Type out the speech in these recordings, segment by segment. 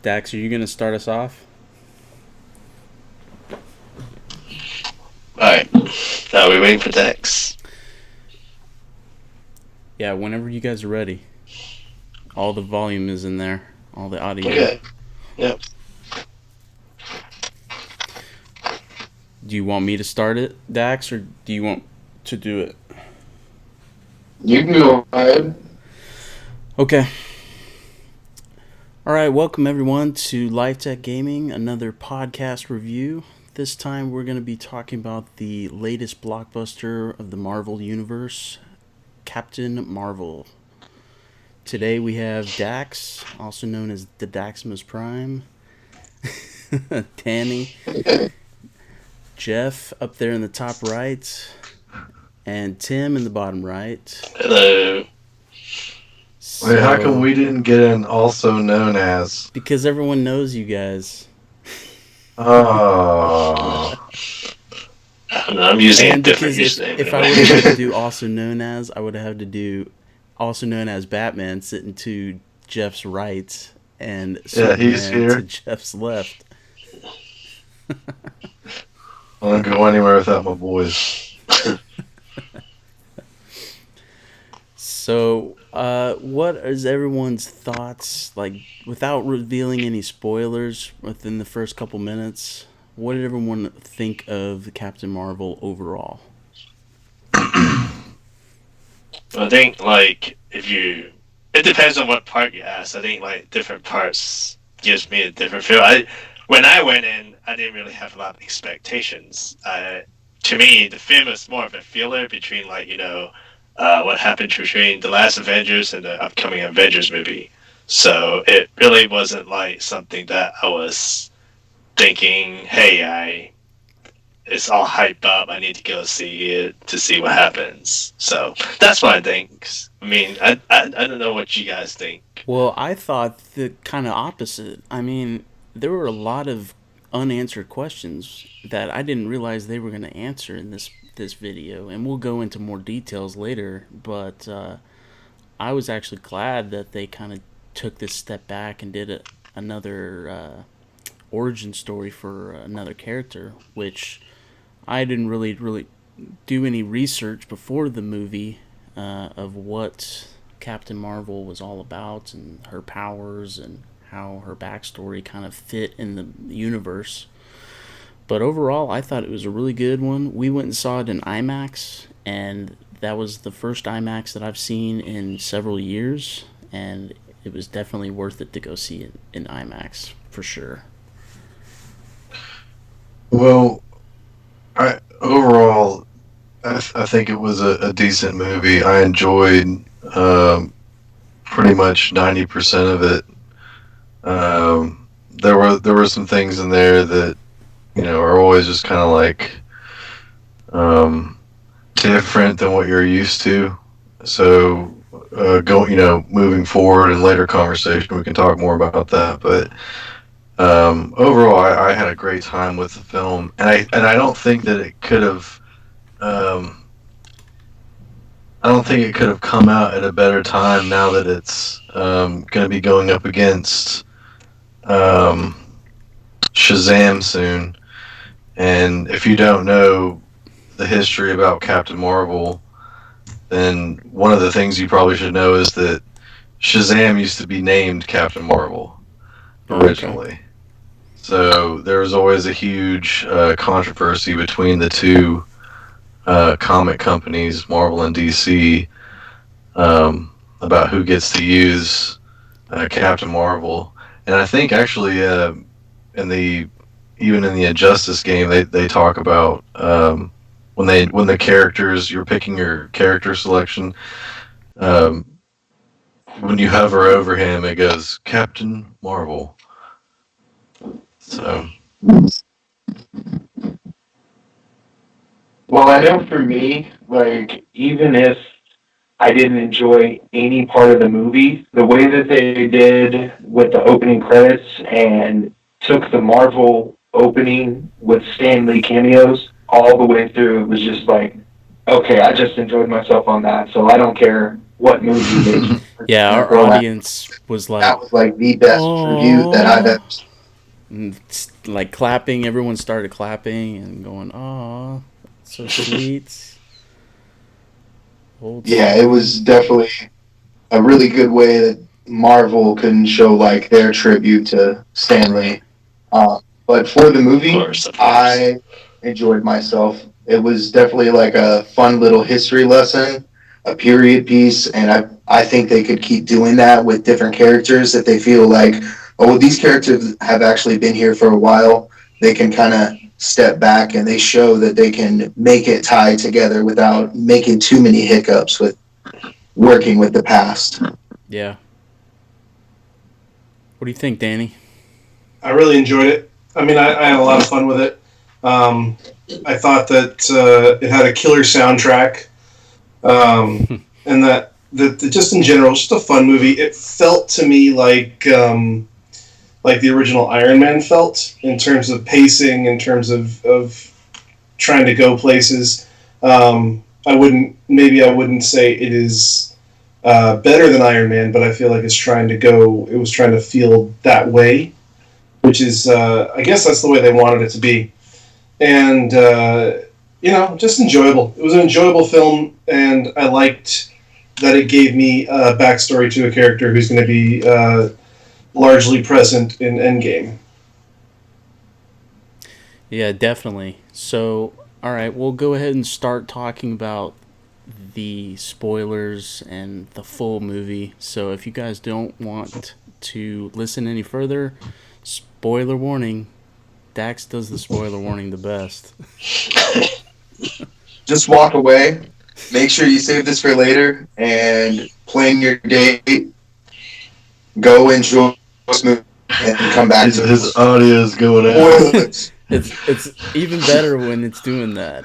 Dax, are you going to start us off? Alright. Now we're waiting for Dex. Yeah, whenever you guys are ready. All the volume is in there. All the audio. Okay. Yep. Do you want me to start it, Dax, or do you want to do it? You can go ahead. Okay. Alright, welcome everyone to Life.Tech.Gaming, another podcast review. This time we're going to be talking about the latest blockbuster of the Marvel Universe, Captain Marvel. Today we have Dax, also known as the Daximus Prime, Tanny, Jeff up there in the top right, and Tim in the bottom right. Hello. Wait, how come we didn't get an also known as? Because everyone knows you guys. Oh. I don't know, I'm using a different because username. if I would have had to do also known as, I would have had to do also known as Batman sitting to Jeff's right and he's Superman here. to Jeff's left. I don't go anywhere without my boys. So, what is everyone's thoughts, like, without revealing any spoilers within the first couple minutes, what did everyone think of Captain Marvel overall? I think, it depends on what part you ask. I think, different parts gives me a different feel. When I went in, I didn't really have a lot of expectations. To me, the film was more of a filler between, what happened between the last Avengers and the upcoming Avengers movie. So it really wasn't something that I was thinking, hey, it's all hyped up. I need to go see it to see what happens. So that's what I think. I mean, I don't know what you guys think. Well, I thought the kind of opposite. I mean, there were a lot of unanswered questions that I didn't realize they were going to answer in this video, and we'll go into more details later, but I was actually glad that they kind of took this step back and did another origin story for another character, which I didn't really do any research before the movie of what Captain Marvel was all about and her powers and how her backstory kind of fit in the universe. But overall, I thought it was a really good one. We went and saw it in IMAX, and that was the first IMAX that I've seen in several years, and it was definitely worth it to go see it in IMAX, for sure. Well, overall, I think it was a decent movie. I enjoyed pretty much 90% of it. There were some things in there that are always just kind of different than what you're used to. So, moving forward in later conversation, we can talk more about that. But overall, I had a great time with the film, and I don't think that it could have. I don't think it could have come out at a better time now that it's going to be going up against Shazam soon. And if you don't know the history about Captain Marvel, then one of the things you probably should know is that Shazam used to be named Captain Marvel originally. Okay. So there was always a huge controversy between the two comic companies, Marvel and DC, about who gets to use Captain Marvel. And I think actually even in the Injustice game, they talk about when the characters, you're picking your character selection, when you hover over him, it goes Captain Marvel. So. Well, I know for me, even if I didn't enjoy any part of the movie, the way that they did with the opening credits and took the Marvel opening with Stan Lee cameos all the way through, it was just okay, I just enjoyed myself on that, so I don't care what movie they were Yeah, gonna our go at. audience was That like, was like the best tribute that I've "Oh," ever seen. like clapping. Everyone started clapping and going, "Oh, so sweet, old Yeah, it was Stan." definitely a really good way that Marvel can show like their tribute to Right. Stanley. But for the Of movie, course, of course. I enjoyed myself. It was definitely like a fun little history lesson, a period piece, and I think they could keep doing that with different characters that they feel like, oh, these characters have actually been here for a while. They can kind of step back and they show that they can make it tie together without making too many hiccups with working with the past. Yeah. What do you think, Danny? I really enjoyed it. I mean, I had a lot of fun with it. Um, I thought that it had a killer soundtrack, and that just in general, just a fun movie. It felt to me like the original Iron Man felt in terms of pacing, in terms of trying to go places. I wouldn't say it is better than Iron Man, but I feel like it's trying to go. It was trying to feel that way, which is I guess that's the way they wanted it to be, and just enjoyable. It was an enjoyable film, and I liked that it gave me a backstory to a character who's going to be largely present in Endgame. Yeah, definitely. So, all right, we'll go ahead and start talking about the spoilers and the full movie. So, if you guys don't want to listen any further, spoiler warning. Dax does the spoiler warning the best. Just walk away. Make sure you save this for later and plan your date. Go enjoy this movie and come back to His us. audio is going out. It's even better when it's doing that.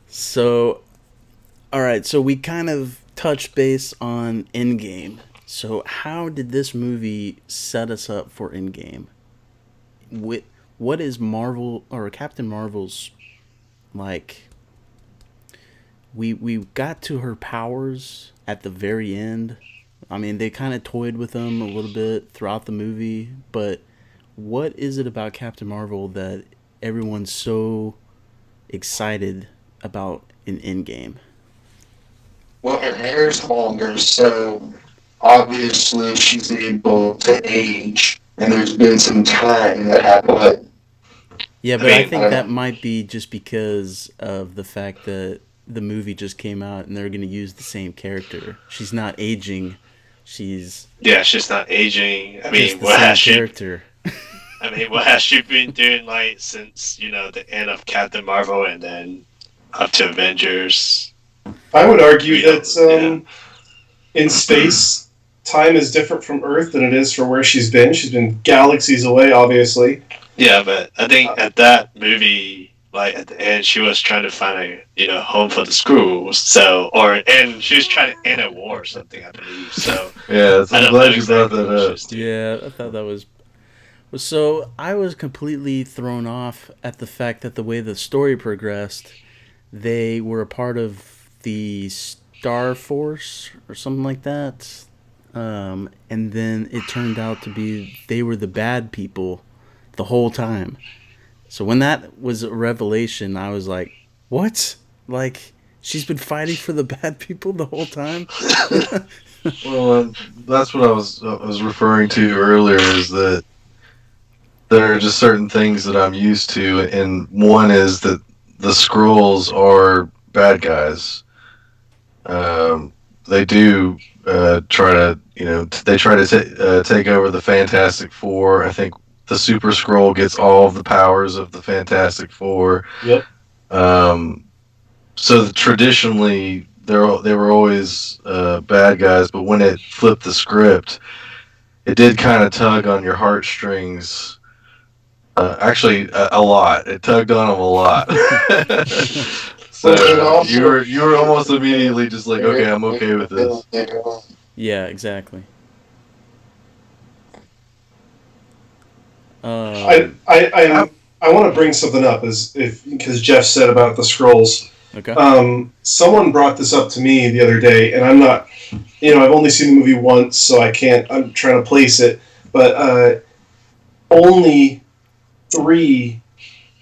So, all right, so we kind of touched base on Endgame. So, how did this movie set us up for Endgame? What is Marvel or Captain Marvel's like? We got to her powers at the very end. I mean, they kind of toyed with them a little bit throughout the movie, but what is it about Captain Marvel that everyone's so excited about in Endgame? Well, her hair's longer, so obviously she's able to age. And there's been some time that happened. Yeah, I but I mean, I think don't that know. might be just because of the fact that the movie just came out and they're going to use the same character. She's not aging. She's yeah, she's not aging. just the same character. What has she been doing like since the end of Captain Marvel and then up to Avengers? I would argue We that don't, yeah, in space, time is different from Earth than it is for where she's been. She's been galaxies away, obviously. yeah. But I think at that movie, like at the end, she was trying to find a home for the Skrulls. So and she was trying to end a war or something, I believe. So Yeah, I I'm don't know glad you brought exactly that what she up. was doing. Yeah, I thought that was. So I was completely thrown off at the fact that the way the story progressed, they were a part of the Star Force or something like that. And then it turned out to be they were the bad people the whole time. So when that was a revelation, I was like, "What? Like she's been fighting for the bad people the whole time?" Well, that's what I was referring to earlier. Is that there are just certain things that I'm used to, and one is that the Skrulls are bad guys. Um, they do try to, they try to take over the Fantastic Four. I think the Super Skrull gets all of the powers of the Fantastic Four. Yep. Um, so traditionally, they were always bad guys, but when it flipped the script, it did kind of tug on your heartstrings. Actually, a lot. It tugged on them a lot. But it So also you were almost immediately just like, okay, I'm okay with this. Yeah, exactly. I Um, I How- I'm I want to bring something up because Jeff said about the Skrulls. Okay. Someone brought this up to me the other day, and I'm not, I've only seen the movie once, so I can't. I'm trying to place it, but only 3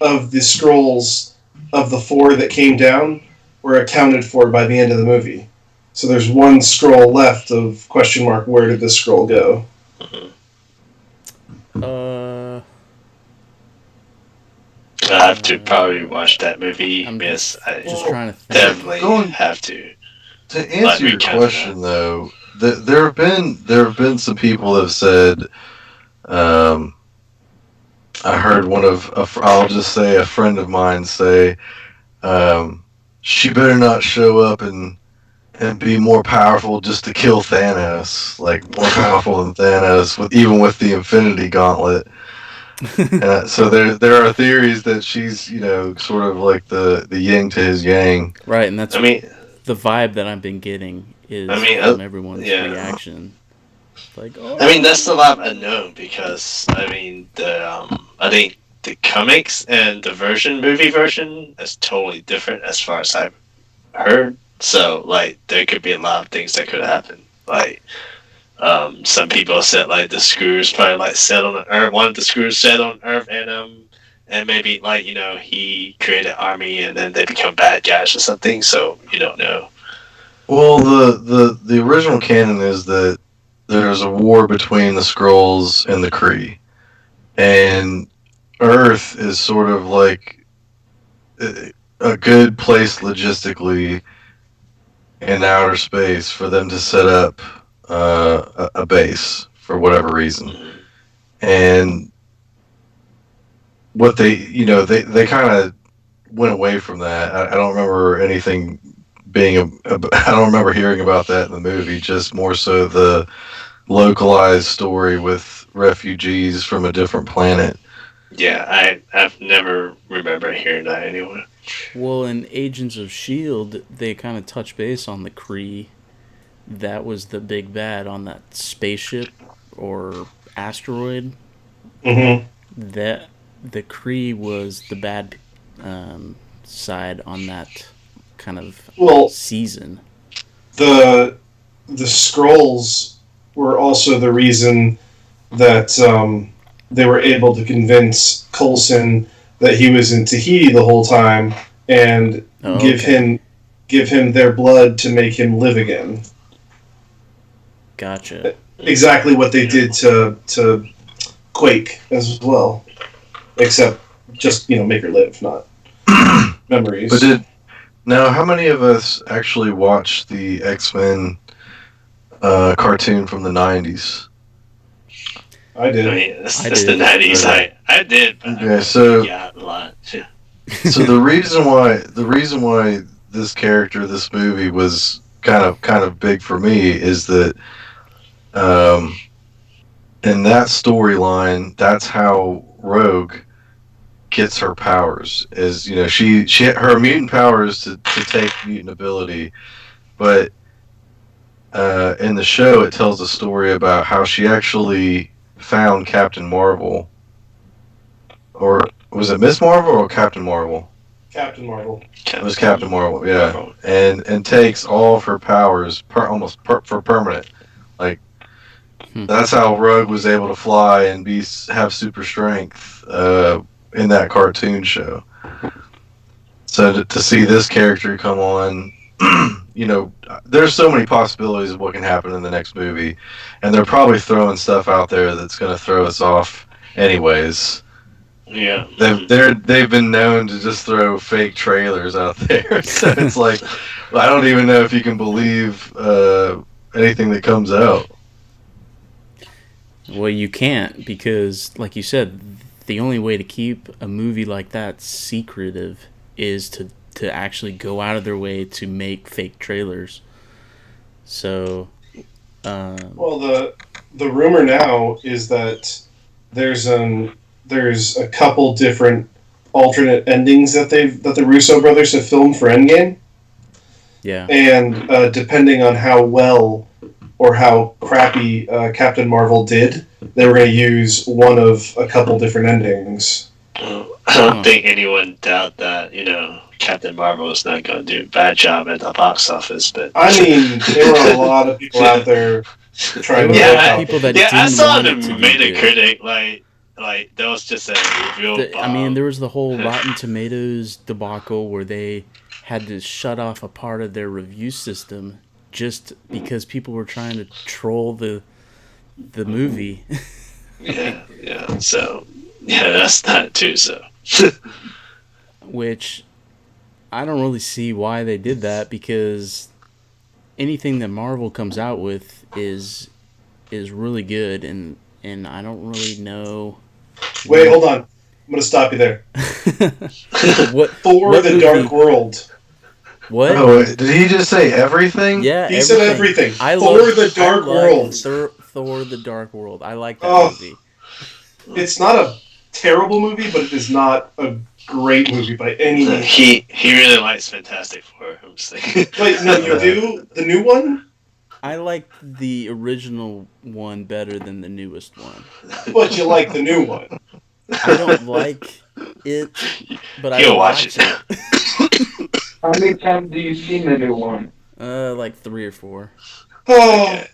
of the Skrulls of the 4 that came down were accounted for by the end of the movie. So there's one Skrull left of question mark. Where did this Skrull go? Uh, I have to probably watch that movie. I'm Yes, I just trying to think. definitely have to. To answer your question, though, there have been some people that have said, I heard I'll just say a friend of mine say, she better not show up and be more powerful just to kill Thanos, like more powerful than Thanos, even with the Infinity Gauntlet. So there are theories that she's sort of like the yin to his yang. Right, and that's I mean, the vibe that I've been getting is from everyone's reaction. Like, oh. I mean, that's a lot unknown because I think the comics and the movie version is totally different as far as I've heard. So like, there could be a lot of things that could happen. Like, some people said like the Skrulls probably like settled on Earth. One of the Skrulls settled on Earth, and maybe like he created an army and then they become bad guys or something. So you don't know. Well, the original canon is that there's a war between the Skrulls and the Kree, and Earth is sort of like a good place logistically in outer space for them to set up a base for whatever reason. And what they kind of went away from that. I don't remember anything I don't remember hearing about that in the movie, just more so the localized story with refugees from a different planet. Yeah, I've never remember hearing that anyway. Well, in Agents of S.H.I.E.L.D., they kind of touch base on the Kree. That was the big bad on that spaceship or asteroid. Mm-hmm. That the Kree was the bad side on that kind of season. The Skrulls were also the reason that they were able to convince Coulson that he was in Tahiti the whole time and give him their blood to make him live again. Gotcha. Exactly what they did to Quake as well, except just make her live, not memories. But now, how many of us actually watched the X-Men cartoon from the 90s? I did. I mean, it's the 90s. I did. But okay, so yeah, a lot. Yeah. So the reason why this character, this movie was kind of big for me is that in that storyline, that's how Rogue gets her powers. Is she her mutant power is to take mutant ability, but in the show it tells a story about how she actually found Captain Marvel, or was it Miss Marvel or Captain Marvel? Captain Marvel. It was Captain Marvel, yeah, and takes all of her powers for permanent. Like that's how Rogue was able to fly and have super strength in that cartoon show. So to see this character come on, there's so many possibilities of what can happen in the next movie, and they're probably throwing stuff out there that's going to throw us off anyways. Yeah, they've been known to just throw fake trailers out there, so it's like I don't even know if you can believe anything that comes out. Well, you can't because, like you said, the only way to keep a movie like that secretive is to actually go out of their way to make fake trailers. So, well, the rumor now is that there's a couple different alternate endings that the Russo brothers have filmed for Endgame. Yeah. And depending on how well or how crappy Captain Marvel did, they were going to use one of a couple different endings. I don't think anyone doubt that, Captain Marvel is not going to do a bad job at the box office, but I mean, there were a lot of people out there There trying to were a lot of boycott people it. that I didn't saw want the it to do good. Metacritic, like that was just a real I mean, bomb. there was the whole Rotten Tomatoes debacle where they had to shut off a part of their review system just because people were trying to troll the movie. Yeah. So, that's that too. So, Which I don't really see why they did that, because anything that Marvel comes out with is really good, and I don't really know. Wait, hold on. I'm going to stop you there. what Thor: The movie? Dark World. What? Oh, wait, did he just say everything? Yeah, He said everything. I Thor: love The Dark World. Thor: The Dark World. I like that Oh, movie. it's not a terrible movie, but it is not a great movie by any means. he really likes Fantastic Four. I'm saying. Wait, no, you do? The new one? I like the original one better than the newest one. But you like the new one. I don't like it, but I He'll watch watch it. How many times do you seen the new one? Like 3 or 4. Oh,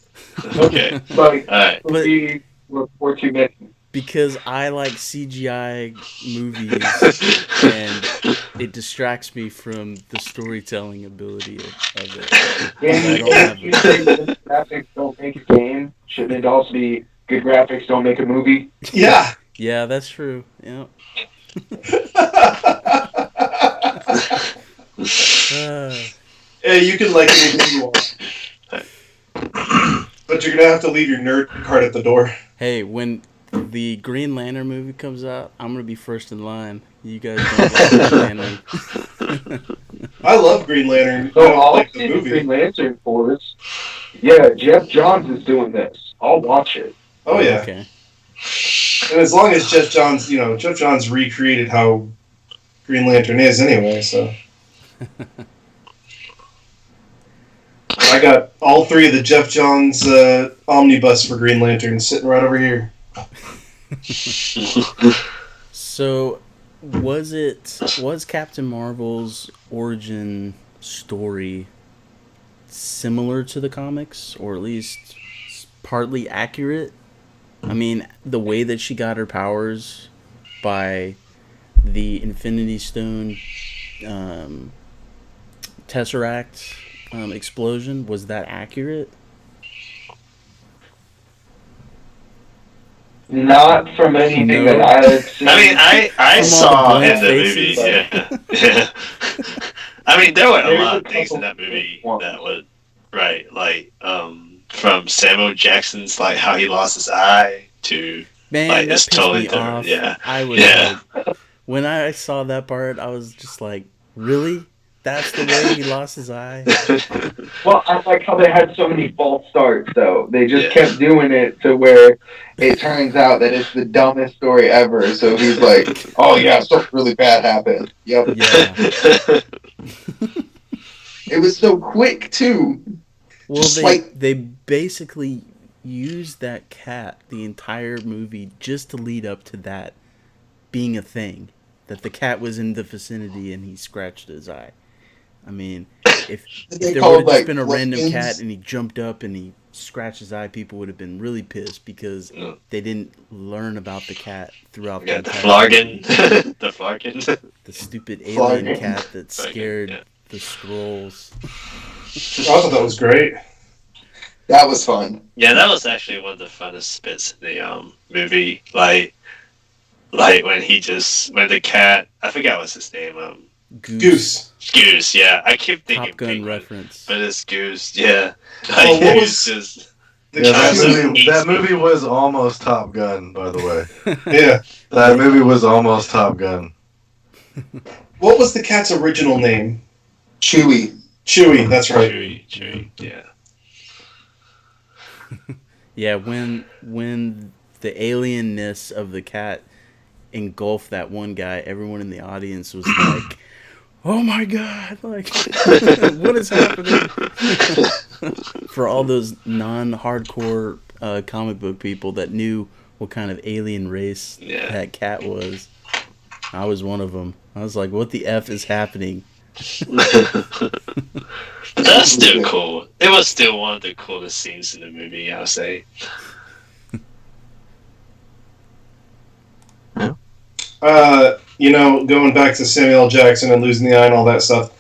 Okay. Like, All right. But maybe what you missing? because I like CGI movies, and it distracts me from the storytelling ability of it. And I don't have you say good graphics don't make a game. Shouldn't it also be good graphics don't make a movie? yeah. Yeah, that's true. Yeah. Hey, you can like anything you want. But you're going to have to leave your nerd card at the door. Hey, when the Green Lantern movie comes out, I'm gonna be first in line. You guys don't like Green Lantern. I love Green Lantern. So I don't I'll like see the the Green movie. Lantern for this. Yeah, Jeff Johns is doing this. I'll watch it. Oh, yeah. Okay. And as long as Jeff Johns, Jeff Johns recreated how Green Lantern is anyway, so. I got all 3 of the Jeff Johns omnibus for Green Lantern sitting right over here. So, was Captain Marvel's origin story similar to the comics, or at least partly accurate? I mean, the way that she got her powers by the Infinity Stone Tesseract explosion, was that accurate? Not from anything No. that I've seen. I mean, I From all the saw blank in the movie, faces. yeah. I mean, there were a There's lot a of things in couple that movie ones. that would, right, like, from Samuel Jackson's, like, how he lost his eye to, Man, like, that it's pissed totally me different. off. Yeah. I was Yeah. like, when I saw that part, I was just like, really? That's the way he lost his eye? Well, I like how they had so many false starts, though. They just Yeah. kept doing it to where it turns out that it's the dumbest story ever. So he's like, oh, yeah, something really bad happened. Yep. Yeah. It was so quick, too. Well, Just they like- they basically used that cat the entire movie just to lead up to that being a thing. That the cat was in the vicinity and he scratched his eye. I mean, if They there call would have it, just like, been a random Lickens. cat and he jumped up and he scratched his eye, people would have been really pissed because they didn't learn about the cat throughout We the got the entire Flarkin. movie. The Flarkin. The stupid alien Flarkin. cat that scared Yeah. the Skrulls. I thought that was great. That was fun. Yeah, that was actually one of the funnest bits in the movie. Like when the cat, I forgot what's his name. Goose. Goose. Yeah, I keep thinking Top Gun Penguin, reference. but it's Goose. Yeah, Oh, like what he was- just The Yeah, cat was- that movie was almost Top Gun, by the way. Yeah. That movie was almost Top Gun. What was the cat's original name? Chewy. Chewy, that's right. Chewy. Yeah. Yeah, when the alienness of the cat engulfed that one guy, everyone in the audience was like, "Oh my god! Like, what is happening?" For all those non-hardcore comic book people that knew what kind of alien race Yeah. that cat was. I was one of them. I was like, what the F is happening? But that's still cool. It was still one of the coolest scenes in the movie, I'll say. Going back to Samuel L. Jackson and losing the eye and all that stuff,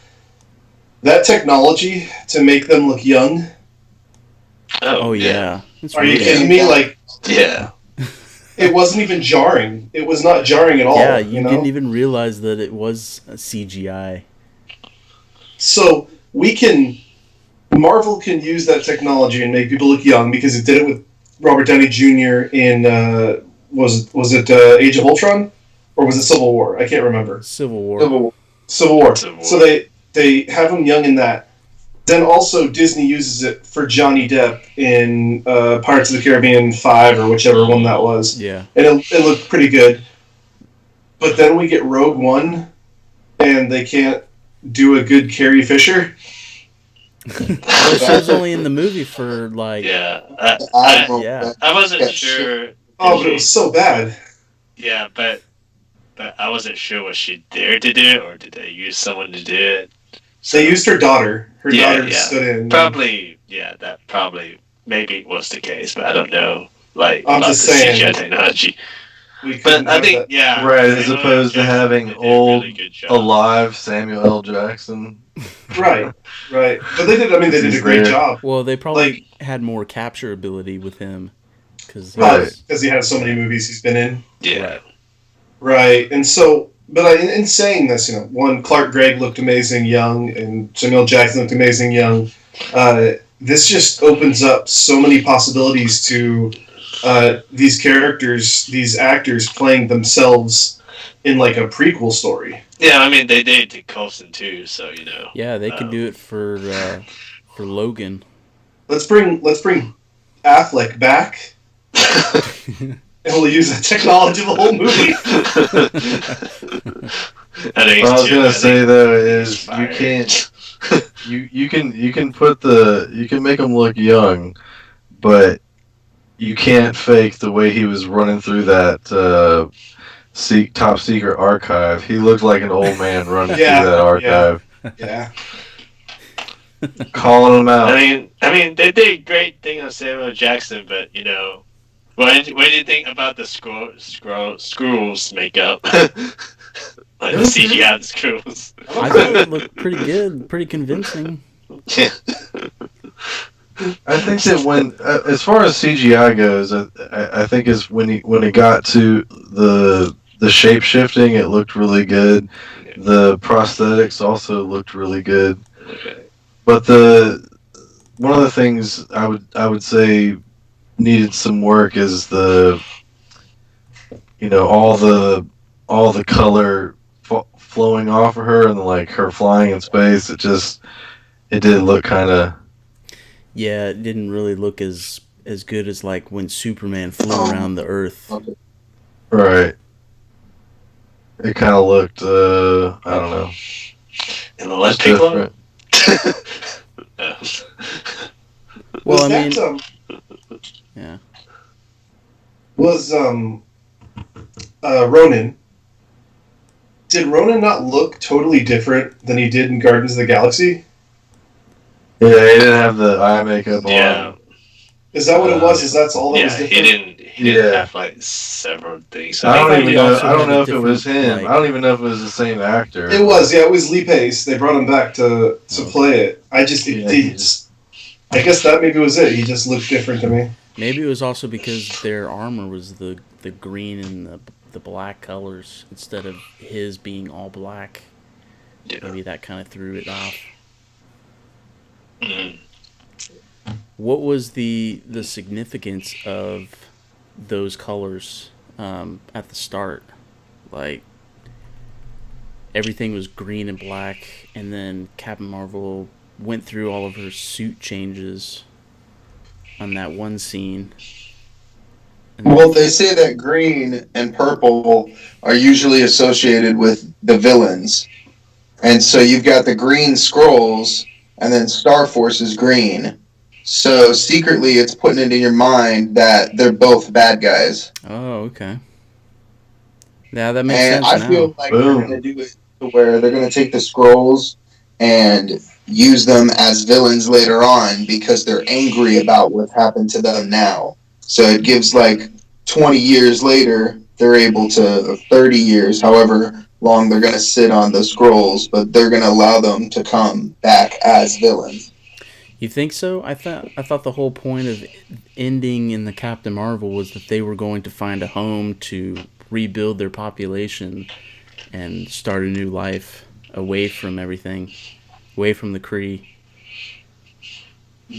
that technology to make them look young. Oh yeah. Are you kidding me? Like, yeah. It wasn't even jarring. It was not jarring at all. Yeah, you didn't even realize that it was a CGI. So Marvel can use that technology and make people look young because it did it with Robert Downey Jr. in was it Age of Ultron or was it Civil War? I can't remember. Civil War. Civil War. So they have him young in that. Then also Disney uses it for Johnny Depp in Pirates of the Caribbean 5 or whichever one that was. Yeah. And it looked pretty good. But then we get Rogue One, and they can't do a good Carrie Fisher. Well, she was only in the movie for like... Yeah. I wasn't sure. Oh, but it was so bad. Yeah, but I wasn't sure was she there to do it, or did they use someone to do it? So, they used her daughter. Her daughter stood in. Probably, that probably, maybe was the case, but I don't know. Like, I'm just saying. CGI technology. But I think, right, as opposed to having old, alive Samuel L. Jackson. Right. But they did a great job. Well, they probably had more capture ability with him. Because he had so many movies he's been in. Yeah. Right. And so, but in saying this, one, Clark Gregg looked amazing young, and Samuel Jackson looked amazing young. This just opens up so many possibilities to these characters, these actors playing themselves in like a prequel story. Yeah, I mean they did to Coulson too, so Yeah, they could do it for Logan. Let's bring Affleck back. And we'll use the technology of the whole movie. What I was gonna say though is you can't you can make them look young, but you can't fake the way he was running through that top secret archive. He looked like an old man running through that archive. Yeah. Calling him out. I mean, they did a great thing on Samuel Jackson, but what do you think about the Skrulls makeup? Like the CGI of the Skrulls. I thought it looked pretty good, pretty convincing. Yeah. I think that when, as far as CGI goes, I think is when it got to the shape shifting, it looked really good. The prosthetics also looked really good. Okay. But one of the things I would say needed some work is all the color flowing off of her and like her flying in space. It did look kind of. Yeah, it didn't really look as good as like when Superman flew around the Earth. Right. It kind of looked, I don't know. In the left different. Well, yeah. Was Ronan? Did Ronan not look totally different than he did in Guardians of the Galaxy? Yeah, he didn't have the eye makeup on. Is that what it was? Is that's all that was different? He didn't have like several things. I don't even know. I don't know if it was him. I don't even know if it was the same actor. It was. Yeah, it was Lee Pace. They brought him back to play it. I guess that maybe was it. He just looked different to me. Maybe it was also because their armor was the green and the black colors instead of his being all black. Yeah. Maybe that kind of threw it off. Mm-hmm. What was the significance of those colors at the start? Like, everything was green and black, and then Captain Marvel went through all of her suit changes on that one scene. Well, they say that green and purple are usually associated with the villains. And so you've got the green Skrulls, and then Star Force is green. So secretly it's putting it in your mind that they're both bad guys. Oh, okay. Yeah, that makes And sense I now. feel like they're going to Boom. do it to where they're going to take the scrolls and use them as villains later on because they're angry about what's happened to them now. So it gives like 20 years later, they're able to, 30 years, however long they're going to sit on the scrolls, but they're going to allow them to come back as villains. You think so? I thought the whole point of ending in the Captain Marvel was that they were going to find a home to rebuild their population and start a new life away from everything, away from the Kree.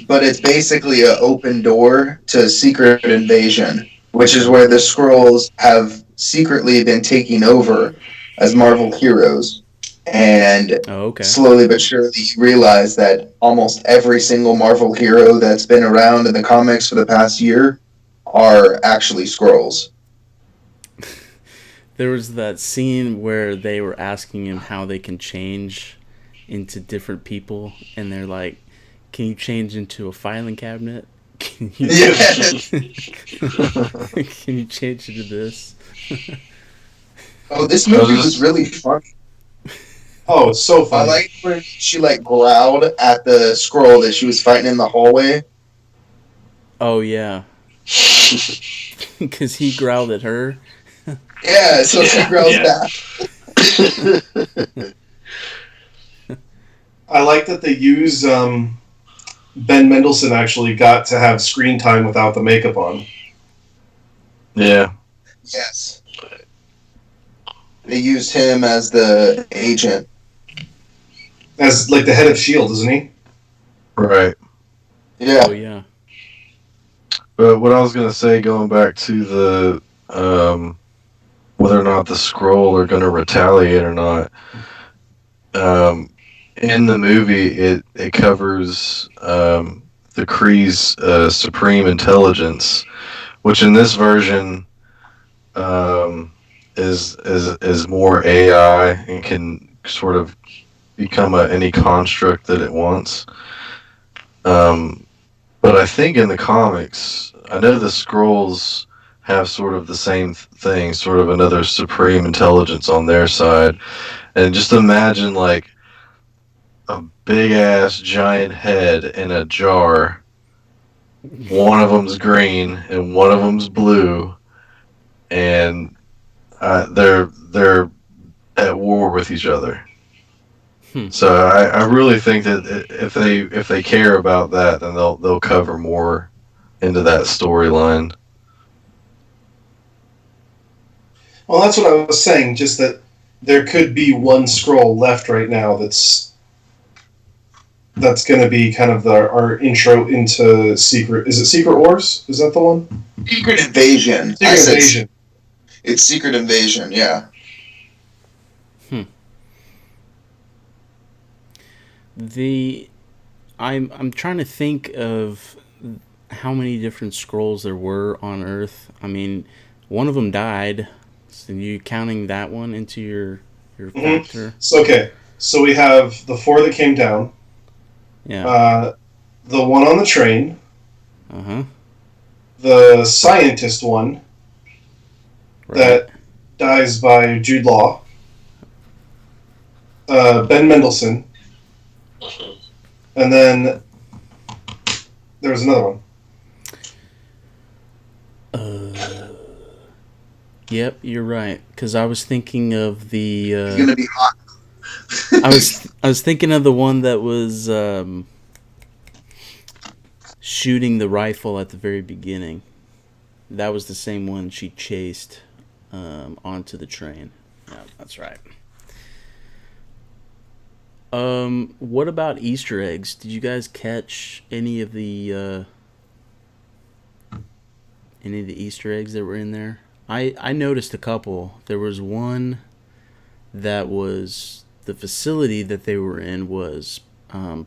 But it's basically an open door to secret invasion, which is Okay. where the scrolls have secretly been taking over as Marvel heroes. And Oh, okay. slowly but surely, you realize that almost every single Marvel hero that's been around in the comics for the past year are actually scrolls. There was that scene where they were asking him how they can change into different people, and they're like, "Can you change into a filing cabinet? Can you Yes. can you change into this?" Oh, this I'll movie was just really fun. Oh, it's so I funny. liked when she like growled at the scroll that she was fighting in the hallway. Oh yeah, because he growled at her. Yeah, so she Yeah, growls yeah. back. I like that they use Ben Mendelsohn actually got to have screen time without the makeup on. yeah, Yes. They used him as the agent. As like the head of Shield, isn't he? right. Oh Yeah. yeah. But what I was gonna say, going back to the whether or not the scroll are gonna retaliate or not, um, in the movie it covers the Kree's supreme intelligence, which in this version um, is more AI and can sort of become any construct that it wants. Um, but I think in the comics, I know the scrolls have sort of the same thing, sort of another supreme intelligence on their side. And just imagine like a big ass giant head in a jar. One of them's green and one of them's blue, and they're at war with each other. Hmm. So I really think that if they care about that, then they'll cover more into that storyline. Well, that's what I was saying. Just that there could be one scroll left right now that's going to be kind of our intro into Secret. Is it Secret Wars? Is that the one? Secret Invasion. I Secret said Invasion. it's Secret Invasion, yeah. Hmm. The I'm trying to think of how many different scrolls there were on Earth. I mean, one of them died. So you counting that one into your Mm-hmm. factor? So okay, so we have the four that came down. Yeah. Uh, the one on the train, Uh huh. the scientist one Right. that dies by Jude Law, Ben Mendelsohn, and then there was another one. Yep, you're right. Because I was thinking of the. It's gonna be hot. I was thinking of the one that was shooting the rifle at the very beginning. That was the same one she chased onto the train. Yeah, that's right. What about Easter eggs? Did you guys catch any of the Easter eggs that were in there? I noticed a couple. There was one that was the facility that they were in was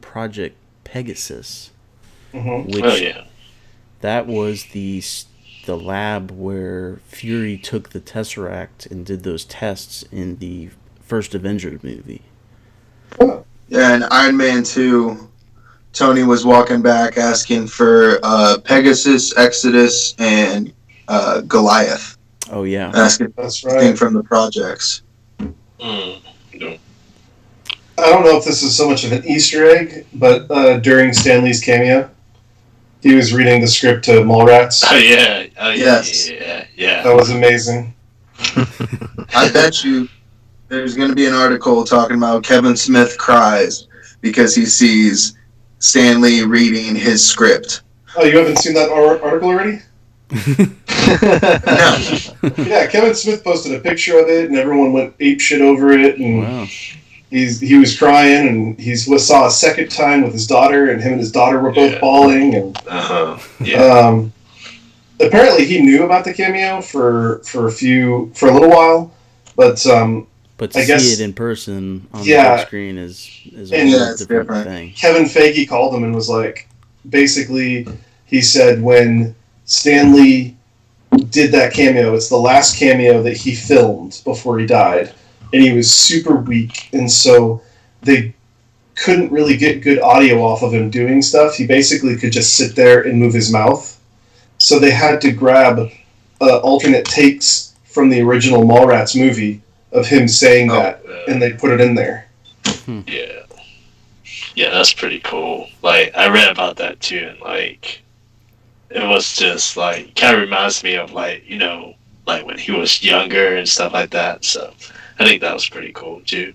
Project Pegasus, Mm-hmm. Oh which yeah. that was the lab where Fury took the Tesseract and did those tests in the first Avengers movie. Yeah, and Iron Man 2, Tony was walking back asking for Pegasus, Exodus, and Goliath. Oh yeah. asking That's anything right. from the projects. Mm. No. I don't know if this is so much of an Easter egg, but during Stanley's cameo, he was reading the script to Oh Mallrats. yeah. Oh yeah. Yes, Yeah. Yeah. That was amazing. I bet you there's going to be an article talking about Kevin Smith cries because he sees Stanley reading his script. Oh, you haven't seen that article already? No, Yeah, Kevin Smith posted a picture of it, and everyone went ape shit over it, and Wow. he was crying, and saw a second time with his daughter, and him and his daughter were both Yeah. bawling, and Yeah. apparently he knew about the cameo for a little while, but But to I see guess it in person on the yeah, big screen is a and whole yeah, it's different different. thing. Kevin Feige called him and was like, basically, he said when Stanley did that cameo, it's the last cameo that he filmed before he died, and he was super weak, and so they couldn't really get good audio off of him doing stuff. He basically could just sit there and move his mouth, so they had to grab alternate takes from the original Mallrats movie of him saying that, and they put it in there. Yeah. Yeah, that's pretty cool. Like, I read about that too, and like, it was just like kind of reminds me of like like when he was younger and stuff like that. So I think that was pretty cool too.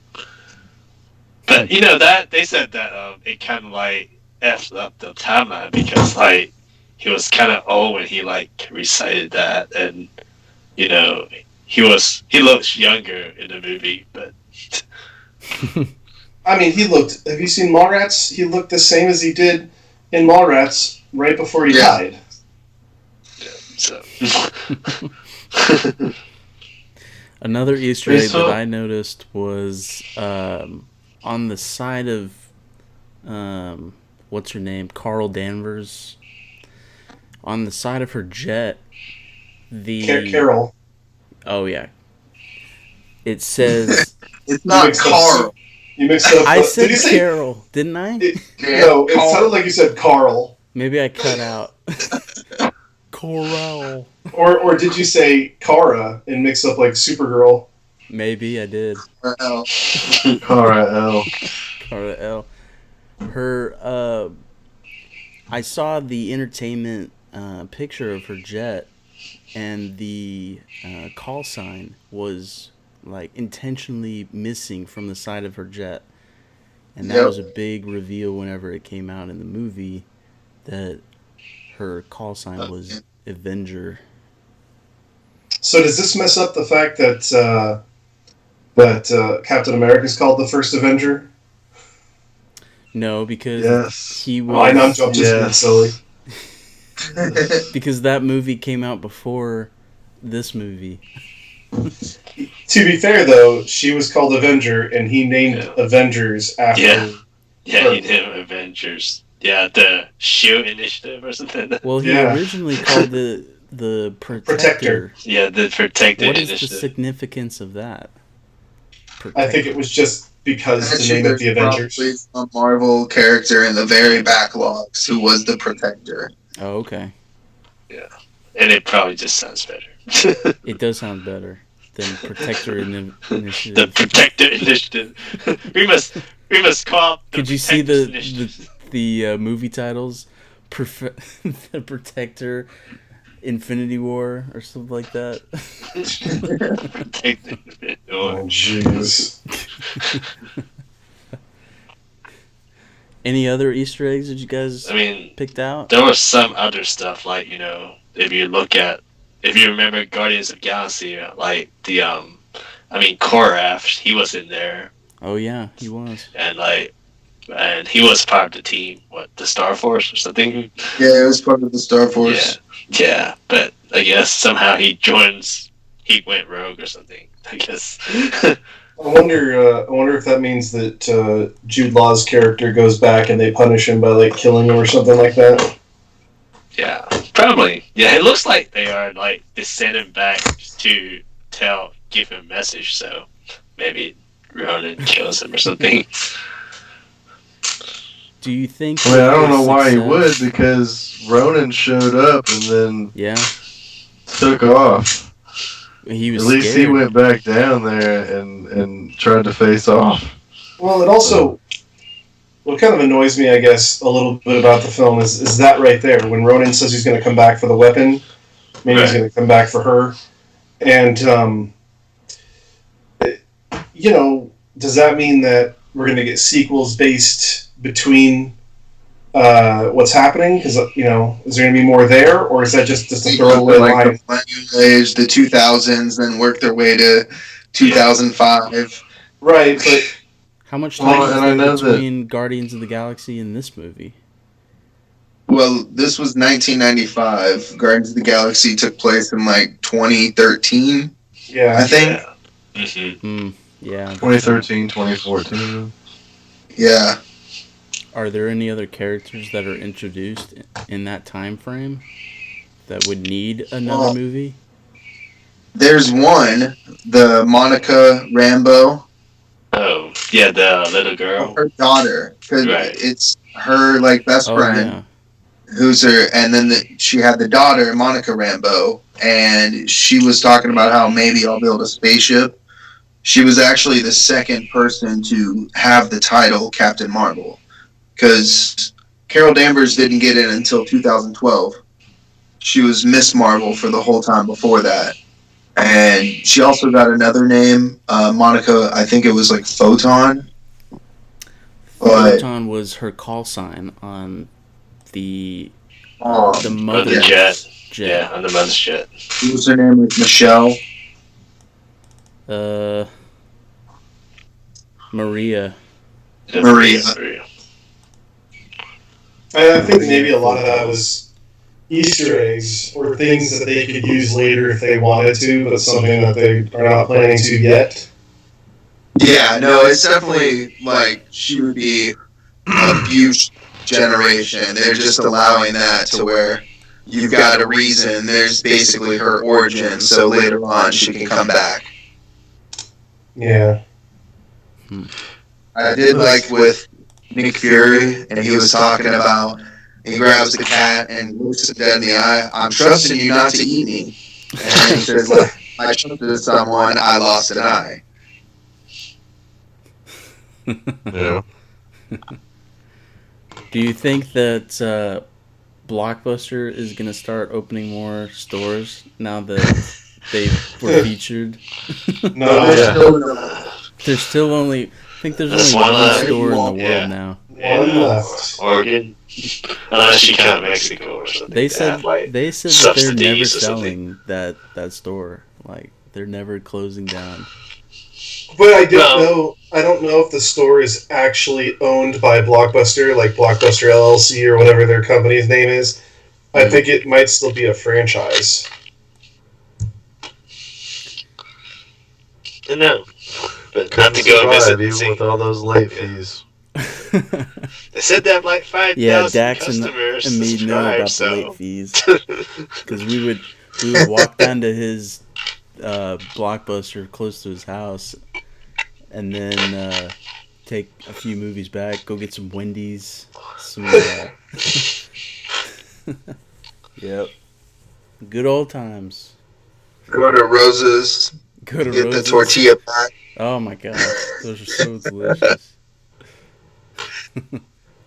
But that they said that it kind of like effed up the timeline because like he was kind of old when he like recited that, and he looks younger in the movie, but I mean, have you seen Mallrats? He looked the same as he did in Mallrats right before he died. so. Another Easter egg that I noticed was on the side of what's her name, Carl Danvers. On the side of her jet, Carol. Oh yeah. It says it's not Carl. You mixed up. I said did you say Carol, didn't I? No, it sounded like you said Carl. Maybe I cut out. Coral. Or did you say Kara and mix up like Supergirl? Maybe I did. Cara L. Cara L. Her, I saw the entertainment picture of her jet, and the call sign was like intentionally missing from the side of her jet. And that was a big reveal whenever it came out in the movie that her call sign was Avenger. So does this mess up the fact that Captain America is called the first Avenger? No, because he was. I know I'm just being silly. Because that movie came out before this movie. To be fair, though, she was called Avenger, and he named Avengers after. Yeah, he named Avengers. Yeah, the SHIELD Initiative or something. Well, he originally called the Protector. Yeah, the Protector What Initiative. is the significance of that? I think it was just because to name it the Avengers. Probably a Marvel character in the very backlogs who was the Protector. Oh, okay. Yeah, and it probably just sounds better. It does sound better than Protector Initiative. The Protector Initiative. we must call. Could you see the movie titles? The Protector, Infinity War, or something like that. Protector. Oh, jeez. Any other Easter eggs that you guys picked out? There was some other stuff like if you remember Guardians of the Galaxy, like the Korath, he was in there. Oh yeah, he was. And he was part of the team, the Star Force or something. Yeah, it was part of the Star Force. Yeah, but I guess somehow he went rogue or something. I guess. I wonder if that means that Jude Law's character goes back and they punish him by like killing him or something like that. Yeah, probably. Yeah, it looks like they send him back to give him a message. So maybe Ronan kills him or something. Do you think? Well, I don't know why he would, because Ronan showed up and then took off. He At was least he scared. went back down there and tried to face off. Well, it also what kind of annoys me, I guess, a little bit about the film is that right there when Ronan says he's going to come back for the weapon, maybe he's Right. going to come back for her, and does that mean that we're going to get sequels based between what's happening? Because is there going to be more there, or is that just a They go throwaway to, like line? the millennium age, the 2000s, then work their way to 2005. Right, but How much Well, time is and I there know that between Guardians of the Galaxy and this movie? Well, this was 1995. Guardians of the Galaxy took place in like 2013, yeah, I think. Yeah. Mm-hmm. Yeah. 2013, 2014. Yeah. Are there any other characters that are introduced in that time frame that would need another Well, movie? there's one, the Monica Rambeau, Oh, yeah, the little girl. her daughter, because Right. it's her like best Oh friend. yeah. Who's her, and then she had the daughter, Monica Rambeau, and she was talking about how maybe I'll build a spaceship. She was actually the second person to have the title Captain Marvel, because Carol Danvers didn't get in until 2012. She was Miss Marvel for the whole time before that. And she also got another name, Monica, I think it was like Photon. But Photon was her call sign on the um, the On mother's the jet. jet. Yeah, on the mother's jet. what was her name? Like Michelle. Maria. Maria. I think maybe a lot of that was Easter eggs or things that they could use later if they wanted to, but something that they are not planning to yet. Yeah, no, it's definitely like she would be a future generation. They're just allowing that to where you've got a reason. There's basically her origin, so later on she can come back. Yeah. I did like with Nick Fury, and he was talking about he grabs the cat and looks it dead in the eye. I'm trusting you not to eat me. And then he says, like, I trusted someone, I lost an eye. Yeah. Do you think that Blockbuster is going to start opening more stores now that they were featured? No, There's still only, I think there's There's only one one left. store in the world Yeah. now. one left. Oregon. Unless you count Mexico or something. They said have, like, they said that they're never subsidies or something. selling that store. Like they're never closing down. But I don't know if the store is actually owned by Blockbuster, like Blockbuster LLC or whatever their company's name is. I think it might still be a franchise. No. But not Couldn't to go visit. survive even with all those late fees. They said they have like 5,000 Yeah, Dax customers and to me know subscribe, about so. the late fees because we would walk down to his Blockbuster close to his house, and then take a few movies back, go get some Wendy's, some. Yep, good old times. Go to Rose's, Go to get Rose's. the tortilla pack. Oh my gosh, those are so delicious.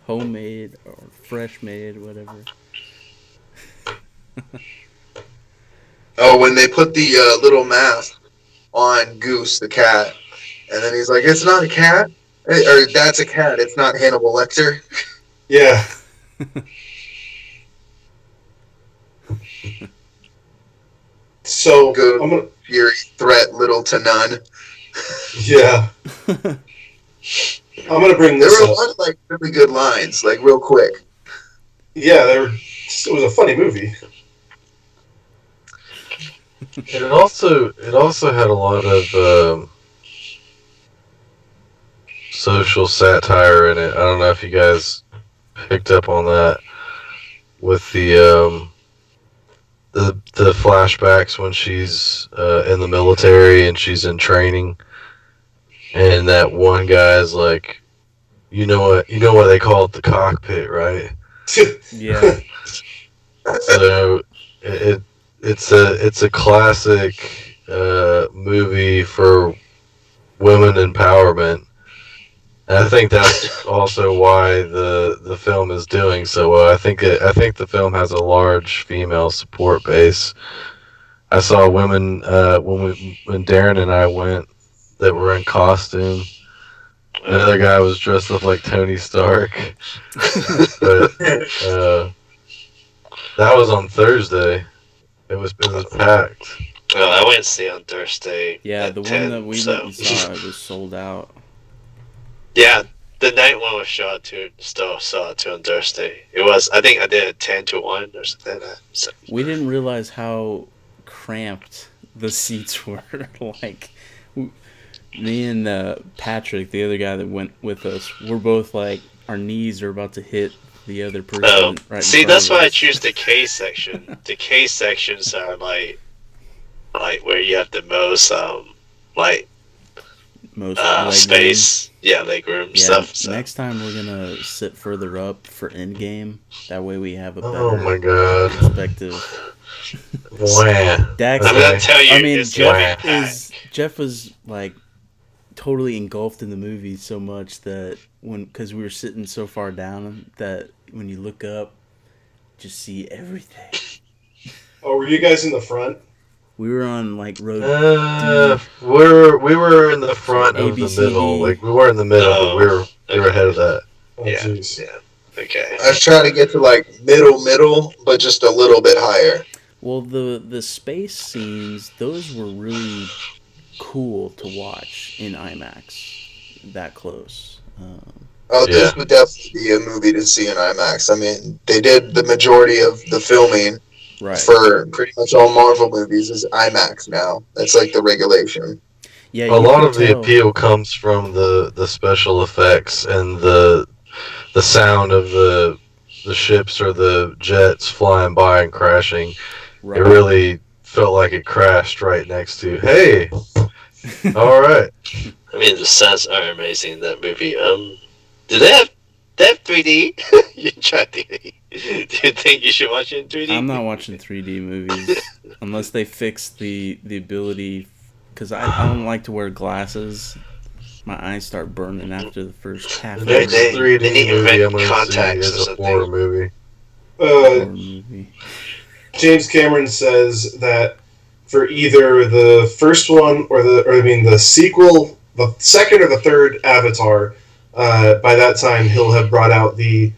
Homemade or fresh made, whatever. Oh, when they put the little mask on Goose, the cat, and then he's like, it's not a cat? Or that's a cat, it's not Hannibal Lecter. Yeah. So Good. I'm gonna. Fury, threat, little to none. Yeah. I'm gonna bring There this were a up. lot of like really good lines, like real quick. Yeah, it was a funny movie. And it also had a lot of social satire in it. I don't know if you guys picked up on that with the flashbacks when she's in the military and she's in training, and that one guy's like, you know what they call it, the cockpit, right? Yeah. So it's a classic movie for women empowerment. And I think that's also why the film is doing so well. I think the film has a large female support base. I saw women when Darren and I went that were in costume. Another guy was dressed up like Tony Stark, but that was on Thursday. It was packed. Well, I went to see on Thursday. Yeah, at the 10, one that we so. went and saw, it was sold out. Yeah, the night one was shot to still saw it too on Thursday. It was I think I did a 10-1 or something like that. So. We didn't realize how cramped the seats were. Like, me and Patrick, the other guy that went with us, we're both like, our knees are about to hit the other person. Right. See, that's why I choose the K section. The K sections are like where you have the most space. Yeah, leg room stuff. So. Next time we're gonna sit further up for Endgame. That way we have a better Oh my god. perspective. Wow. Dax, I'm gonna tell you. I mean, Jeff was like totally engulfed in the movie so much that because we were sitting so far down that when you look up, just see everything. Oh, were you guys in the front? We were on like road. We were in the front of the ABCD. middle. Like we were in the middle, but we were ahead of that. Oh, Yeah. jeez. Yeah. Okay. I was trying to get to like middle, but just a little bit higher. Well, the space scenes, those were really cool to watch in IMAX, that close. This would definitely be a movie to see in IMAX. I mean, they did the majority of the filming for pretty much all Marvel movies is IMAX now. That's like the regulation. Yeah, a lot of the appeal comes from the special effects and the sound of the ships or the jets flying by and crashing. Right. It really felt like it crashed right next to. Hey, all right. I mean, the sets are amazing in that movie. Do they have 3D? You try 3D. Do you think you should watch it in 3D? I'm not watching 3D movies unless they fix the ability, because I don't like to wear glasses. My eyes start burning after the first half. The next 3D need to movie I'm invent going to see contacts is or a horror movie. Horror movie. James Cameron says that for either the first one or the sequel, the second or the third Avatar, by that time he'll have brought out the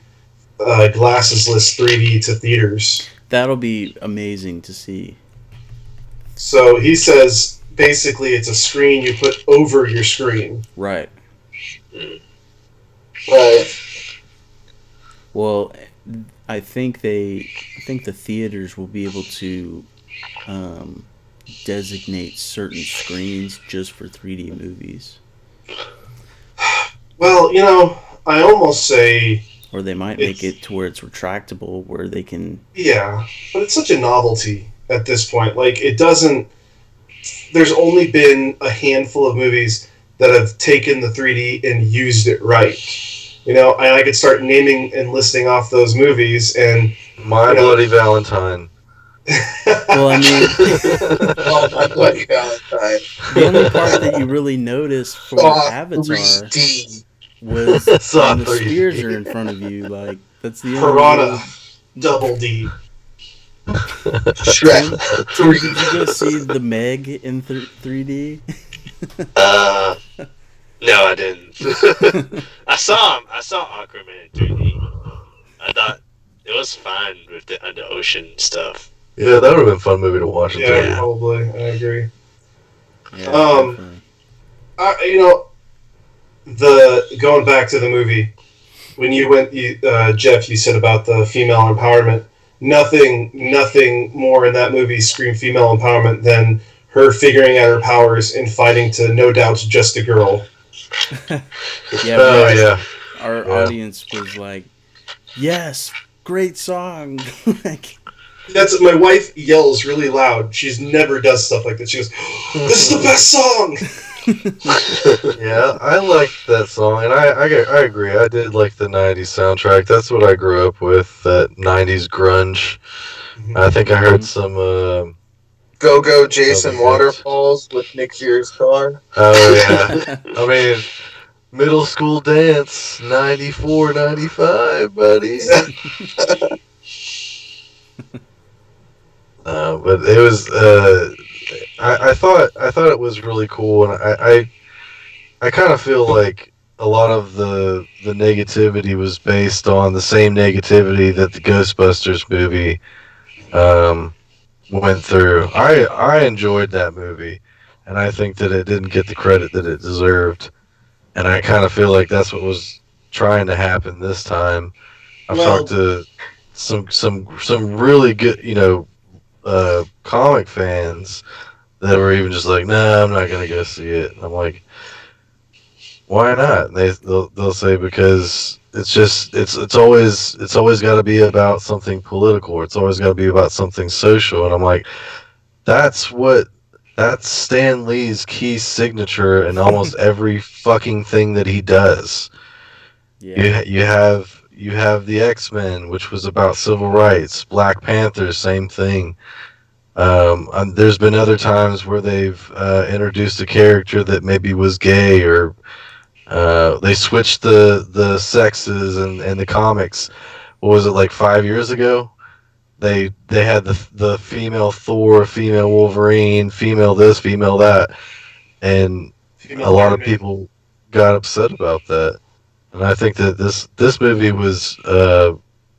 glassesless 3D to theaters. That'll be amazing to see. So he says basically it's a screen you put over your screen. Right. Right. Well, I think the theaters will be able to designate certain screens just for 3D movies. Well, I almost say... Or they might make it to where it's retractable, where they can... Yeah, but it's such a novelty at this point. Like, it doesn't... There's only been a handful of movies that have taken the 3D and used it right. And I could start naming and listing off those movies, and... My Bloody Valentine. Well, I mean... My Bloody Valentine. The only part that you really notice for Avatar... 3D. Was when the spears are in front of you, like, that's the Piranha, double D. Shrek. Did you go see the Meg in 3D? No, I didn't. I saw Aquaman in 3D. I thought it was fine with the ocean stuff. Yeah, that would have been a fun movie to watch. Yeah, probably. I agree. Yeah, going back to the movie, when you went, Jeff, you said about the female empowerment. Nothing more in that movie screamed female empowerment than her figuring out her powers and fighting to no doubt just a girl. Our audience was like, "Yes, great song." That's my wife yells really loud. She's never does stuff like that. She goes, "This is the best song." Yeah, I liked that song, and I agree. I did like the '90s soundtrack. That's what I grew up with. That '90s grunge. I think I heard some. Good Go Jason That'll be good. Waterfalls with Nick Fury's car. Oh yeah. I mean, middle school dance, 94, 95, buddy. But it was. I thought it was really cool, and I kind of feel like a lot of the negativity was based on the same negativity that the Ghostbusters movie went through. I enjoyed that movie, and I think that it didn't get the credit that it deserved. And I kind of feel like that's what was trying to happen this time. I've Well, talked to some really good, comic fans that were even just like, "Nah, I'm not gonna go see it." I'm like, "Why not?" And they'll say because it's always got to be about something political. Or it's always got to be about something social. And I'm like, that's what that's Stan Lee's key signature in almost every fucking thing that he does. Yeah. You have the X-Men, which was about civil rights. Black Panther, same thing. And there's been other times where they've introduced a character that maybe was gay, or they switched the sexes and the comics. What was it, like 5 years ago? They had the female Thor, female Wolverine, female this, female that, and a female lot of Iron Man. people got upset about that. And I think that this movie was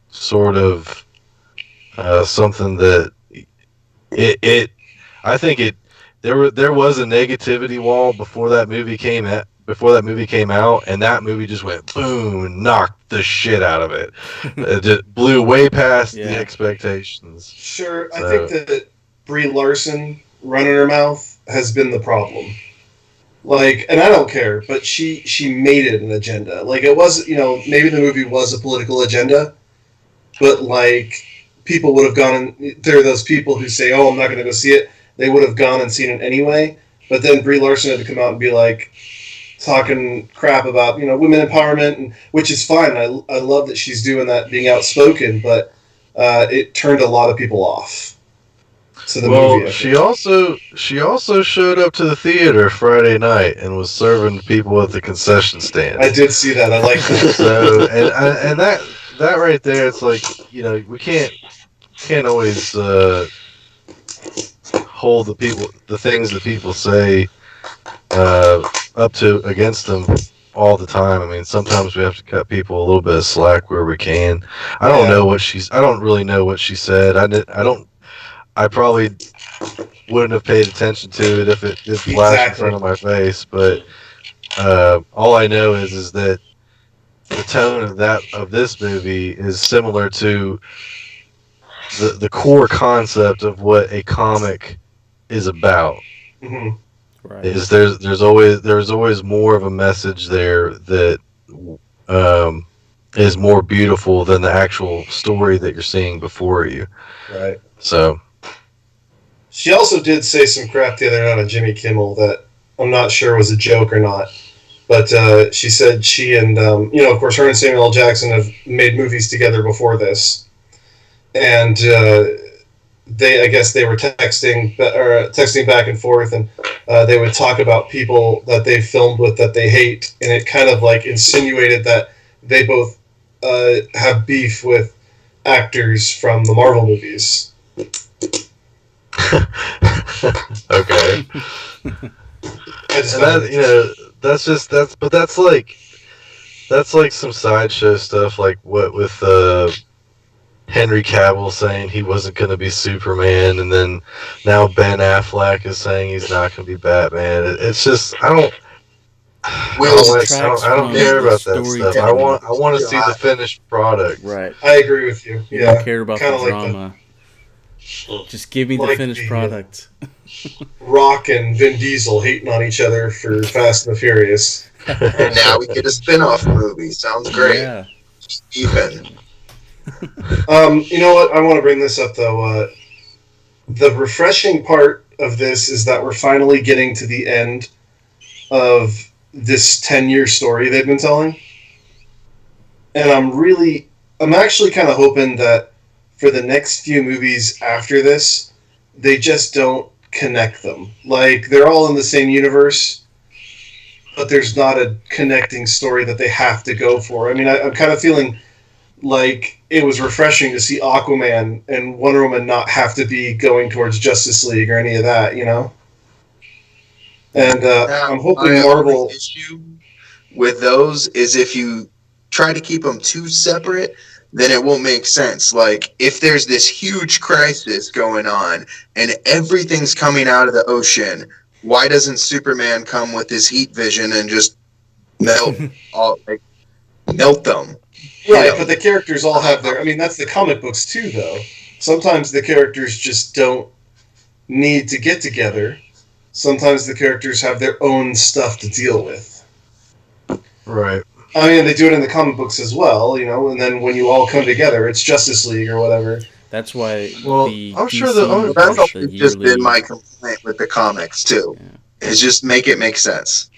sort of something that it I think it there was a negativity wall before that movie came out, and that movie just went boom and knocked the shit out of it. It just blew way past the Yeah. expectations. Sure, I So, think that Brie Larson running her mouth has been the problem. Like, and I don't care, but she made it an agenda. Like, it was, maybe the movie was a political agenda, but like people would have gone. There are those people who say, "Oh, I'm not going to go see it." They would have gone and seen it anyway. But then Brie Larson had to come out and be like talking crap about women empowerment, and which is fine. I love that she's doing that, being outspoken, but it turned a lot of people off to the movie. well, I she think also she also showed up to the theater Friday night and was serving people at the concession stand. I did see that. I like that. So and that right there, it's like, we can't always hold the things that people say up to against them all the time. I mean, sometimes we have to cut people a little bit of slack where we can. I don't Yeah. know what I don't really know what she said. I don't. I probably wouldn't have paid attention to it if it did flash in Exactly. front of my face. But all I know is that the tone of this movie is similar to the core concept of what a comic is about. Hmm. Right. Is there's always more of a message there that um, is more beautiful than the actual story that you're seeing before you. Right. So She also did say some crap the other night on Jimmy Kimmel that I'm not sure was a joke or not. But she said she and, of course, her and Samuel L. Jackson have made movies together before this. And I guess they were texting back and forth, and they would talk about people that they filmed with that they hate. And it kind of like insinuated that they both have beef with actors from the Marvel movies. okay, I just and found that it that's like some sideshow stuff, like what with Henry Cavill saying he wasn't going to be Superman, and then now Ben Affleck is saying he's not going to be Batman. It's just I don't Detracts care from about that stuff. I storytelling. want to see the finished product. Right. I agree with you. You Yeah, don't care about the kinda like drama. Just give me the like finished the, product. Rock and Vin Diesel hating on each other for Fast and the Furious. And now we get a spin-off movie. Sounds great. Yeah. Even. You know what? I want to bring this up though. The refreshing part of this is that we're finally getting to the end of this 10-year story they've been telling, and I'm actually kind of hoping that for the next few movies after this, they just don't connect them. Like they're all in the same universe, but there's not a connecting story that they have to go for. I mean, I'm kind of feeling like it was refreshing to see Aquaman and Wonder Woman not have to be going towards Justice League or any of that, you know. And Now, I'm hoping my only Marvel. issue with those is if you try to keep them too separate, then it won't make sense. Like, if there's this huge crisis going on and everything's coming out of the ocean, why doesn't Superman come with his heat vision and just melt all, like, melt them? Right, but the characters all have their. I mean, that's the comic books too, though. Sometimes the characters just don't need to get together. Sometimes the characters have their own stuff to deal with. Right. I mean, they do it in the comic books as well, you know. And then when you all come together, it's Justice League or whatever. That's why Well, the I'm DC sure the Well, that's push the always just been yearly. my complaint with the comics too. Yeah. Is just make it make sense.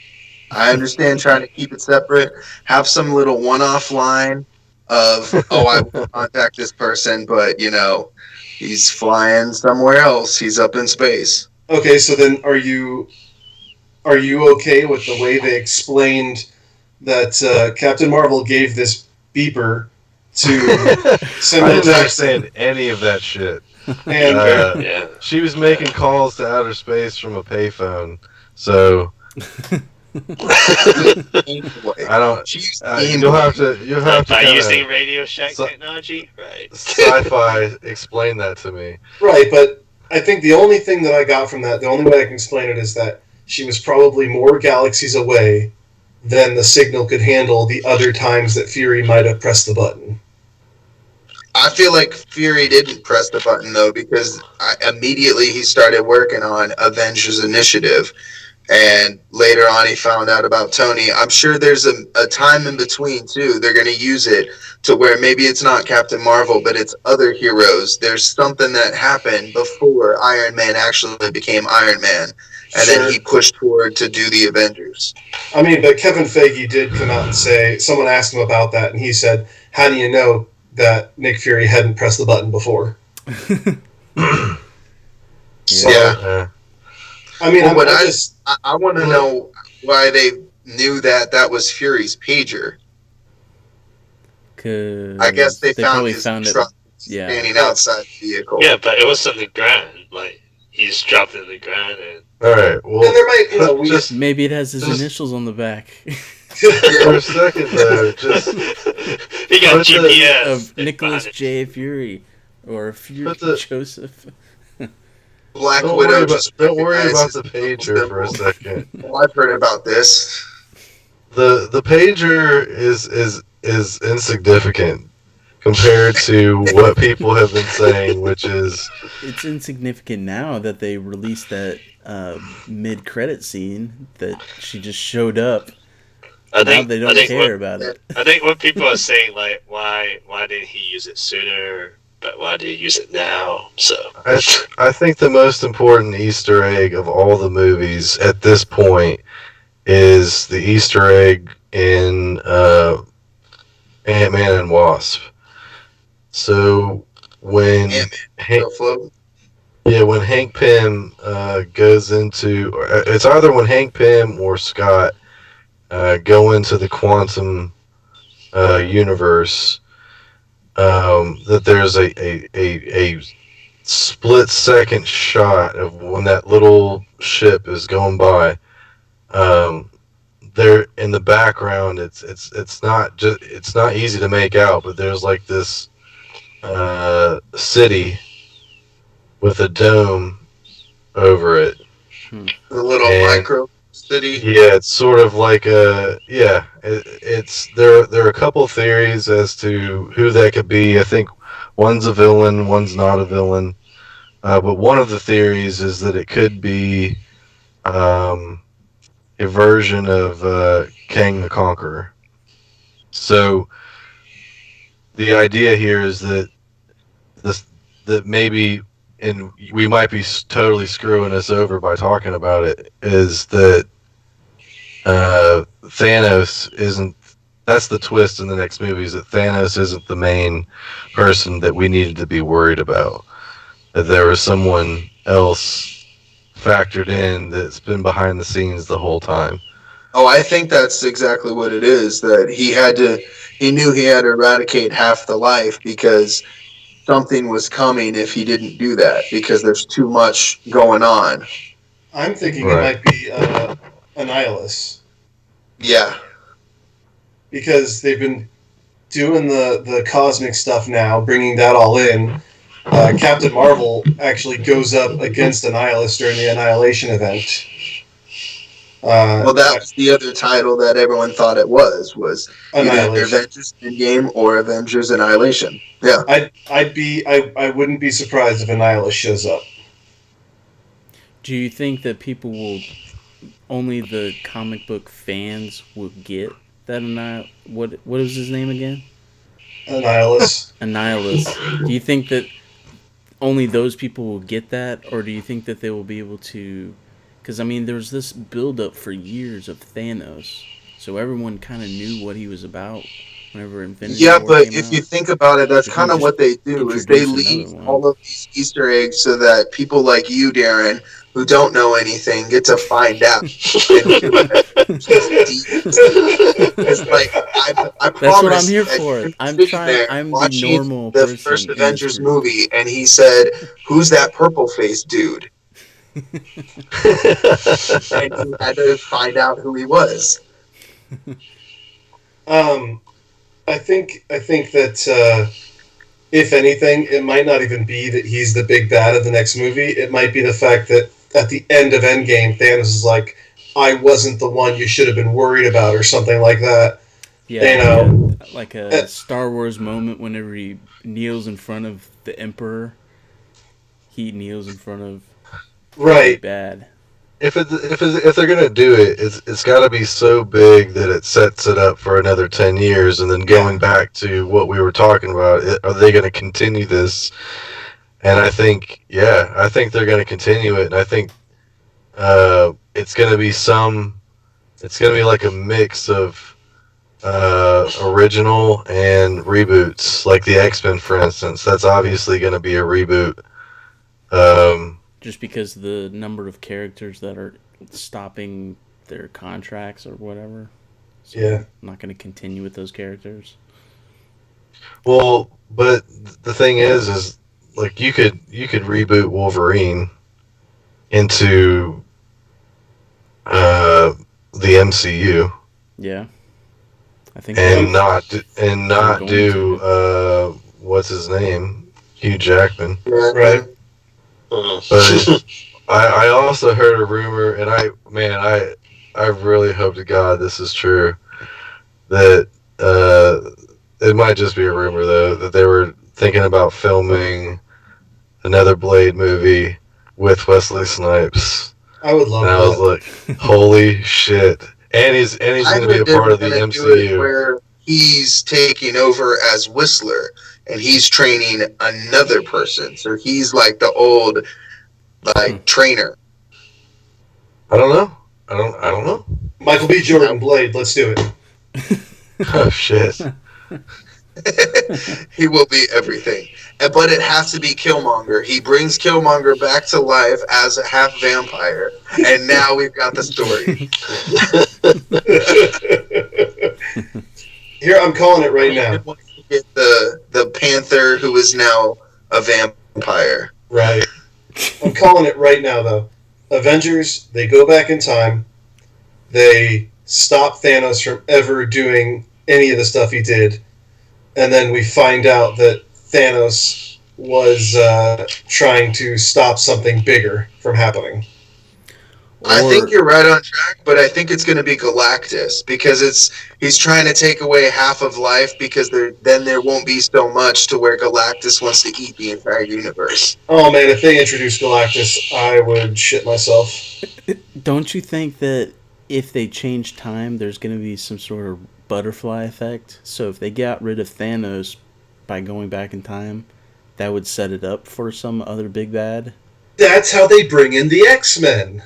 I understand trying to keep it separate. Have some little one-off line of, "Oh, I will contact this person, but he's flying somewhere else. He's up in space." Okay, so then are you okay with the way they explained that Captain Marvel gave this beeper to I Samuel didn't Jackson? understand any of that shit. And Yeah. She was making calls to outer space from a payphone, so I don't. She used You'll have to By kinda using Radio Shack So- technology, right? sci-fi explain that to me. right, but I think the only thing that I got from that, the only way I can explain it is that she was probably more galaxies away than the signal could handle the other times that Fury might have pressed the button. I feel like Fury didn't press the button though, because immediately he started working on Avengers Initiative, and later on he found out about Tony. I'm sure there's a time in between too. They're going to use it to where maybe it's not Captain Marvel, but it's other heroes. There's something that happened before Iron Man actually became Iron Man, and Sure. then he pushed forward to do the Avengers. I mean, but Kevin Feige did come out and say, someone asked him about that, and he said, "How do you know that Nick Fury hadn't pressed the button before?" So, Yeah. I mean, Well, I want to Well- know why they knew that was Fury's pager. Cause I guess they found probably his found it. truck Yeah. standing outside the vehicle. Yeah, but it was on the ground. Like he's dropped in the ground, and All right. Well, and there might, we just Maybe it has his Just- initials on the back for a second though, just he got Put the- GPS of Nicholas behind it. J. Fury or Fury Put the- Joseph. Black don't Widow worry about just don't worry about recognizes the pager for a second. Oh, I've heard about this. The pager is insignificant compared to what people have been saying, which is It's insignificant now that they released that mid-credit scene that she just showed up. I Now think they I don't think care about it. I think what people are saying, like, why didn't he use it sooner? But why did he use it now? So I think the most important Easter egg of all the movies at this point is the Easter egg in Ant-Man and Wasp. So when Hank, when Hank Pym goes into, it's either when Hank Pym or Scott go into the quantum universe, that there's a split second shot of when that little ship is going by. There in the background, it's not easy to make out, but there's like this city with a dome over it. The little And- micro city. Yeah, it's sort of like it's there are a couple theories as to who that could be. I think one's a villain, one's not a villain. But one of the theories is that it could be a version of Kang the Conqueror. So the idea here is that that maybe, and we might be totally screwing us over by talking about it, is that Thanos isn't. That's the twist in the next movie, is that Thanos isn't the main person that we needed to be worried about. That there was someone else factored in that's been behind the scenes the whole time. Oh, I think that's exactly what it is. That he knew he had to eradicate half the life because something was coming if he didn't do that because there's too much going on. I'm thinking it Right. might be Annihilus Yeah. because they've been doing the cosmic stuff now, bringing that all in. Captain Marvel actually goes up against Annihilus during the Annihilation event. Well, that was the other title that everyone thought it was either Annihilation. Avengers Endgame or Avengers Annihilation. Yeah. I wouldn't be surprised if Annihilus shows up. Do you think that people will only the comic book fans will get that what was his name again? Annihilus. Annihilus. Do you think that only those people will get that, or do you think that they will be able to? Because I mean, there was this build up for years of Thanos, so everyone kind of knew what he was about whenever Infinity Yeah, War but came if out. you think about it, that's If you kind of just what they do is they introduce another leave one, all of these Easter eggs so that people like you, Darren, who don't know anything, get to find out and feel that he's deep. It's like I that's what I'm promise here that for. you're I'm sitting trying. there I'm the watching normal the person first in this Avengers group. movie, and he said, "Who's that purple faced dude?" And you had to find out who he was. um, I think that if anything, it might not even be that he's the big bad of the next movie. It might be the fact that at the end of Endgame, Thanos is like, "I wasn't the one you should have been worried about," or something like that. Yeah, You know, like uh, a Star Wars moment whenever he kneels in front of the Emperor. He kneels in front of the big right? bad. If they're gonna do it, it's got to be so big that it sets it up for another 10 years, and then Yeah, going back to what we were talking about, are they going to continue this? And I think, yeah, I think they're going to continue it, and I think it's going to be it's going to be like a mix of original and reboots, like the X-Men, for instance. That's obviously going to be a reboot. Just because the number of characters that are stopping their contracts or whatever. So yeah. I'm not going to continue with those characters. Well, but the thing is like you could reboot Wolverine into uh, the MCU Yeah, I think and they're not going do to. what's his name, Hugh Jackman. Right. But I also heard a rumor, and I really hope to God this is true, that it might just be a rumor though, that they were thinking about filming another Blade movie with Wesley Snipes. I would And love I was that. like, holy shit. And he's I going to be heard a they part were of the going to do it MCU. where he's taking over as Whistler and he's training another person. So he's like the old trainer. I don't know. I don't know. Michael B. Jordan, Blade. Let's do it. Oh shit. He will be everything. But it has to be Killmonger. He brings Killmonger back to life as a half vampire. And now we've got the story. Here, I'm calling it right now. Once you get the Panther who is now a vampire. Right. I'm calling it right now, though. Avengers, they go back in time. They stop Thanos from ever doing any of the stuff he did. And then we find out that Thanos was trying to stop something bigger from happening. I think you're right on track, but I think it's going to be Galactus because he's trying to take away half of life because then there won't be so much to where Galactus wants to eat the entire universe. Oh man, if they introduced Galactus, I would shit myself. Don't you think that if they change time, there's going to be some sort of butterfly effect? So if they got rid of Thanos by going back in time, that would set it up for some other big bad? That's how they bring in the X-Men.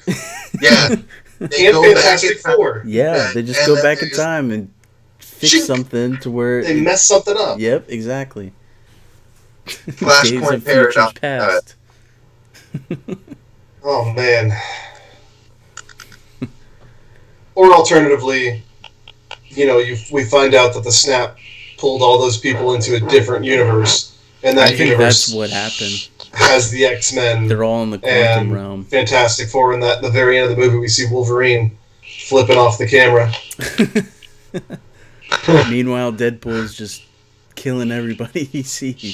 Yeah. They and go Fantastic back in Four. Yeah, they just go back in time and fix something to where... They mess something up. Yep, exactly. Days Flashpoint of Futures Paradox. Past. Oh man. Or alternatively, we find out that the snap pulled all those people into a different universe, and I that think that's universe what happened. has the X-Men They're all in the quantum and realm. Fantastic Four, and that at the very end of the movie we see Wolverine flipping off the camera. Meanwhile, Deadpool is just killing everybody he sees.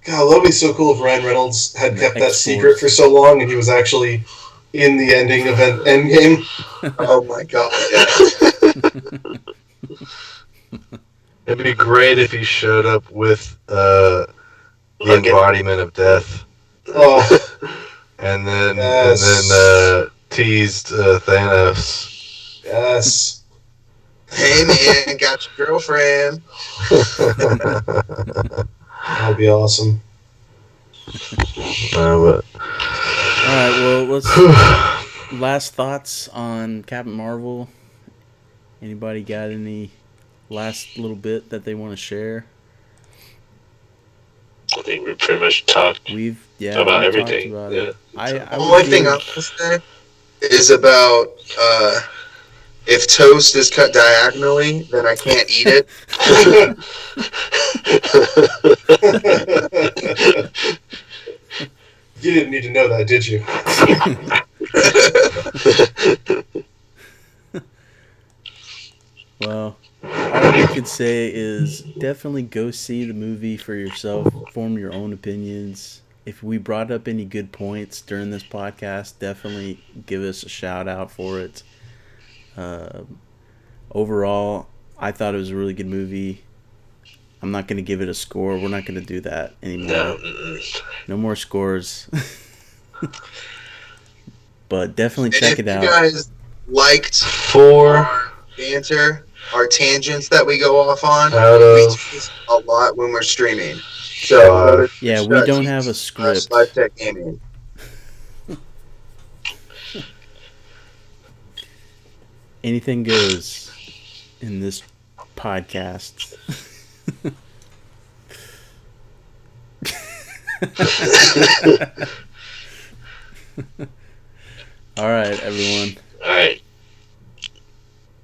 God, that would be so cool if Ryan Reynolds had The kept that X-Force. secret for so long and he was actually in the ending of Endgame. Oh my god. It'd be great if he showed up with the embodiment of death. Oh, and then yes. teased Thanos. Yes. Hey man, got your girlfriend. That would be awesome. But All right, well, let's last thoughts on Captain Marvel. Anybody got any last little bit that they want to share? I think we pretty much talked We've about talked everything. about Yeah. it. I The would only thing give, I will say is about if toast is cut diagonally, then I can't eat it. You didn't need to know that, did you? well, all we could say is definitely go see the movie for yourself, form your own opinions. If we brought up any good points during this podcast, definitely give us a shout out for it. Uh, Overall, I thought it was a really good movie. I'm not going to give it a score. We're not going to do that anymore. No more scores. But definitely check it out. If you guys liked our banter, our tangents that we go off on, we do this a lot when we're streaming. So yeah, we don't have a script. LifeTechGaming. Anything goes in this podcast. All right, everyone. All right.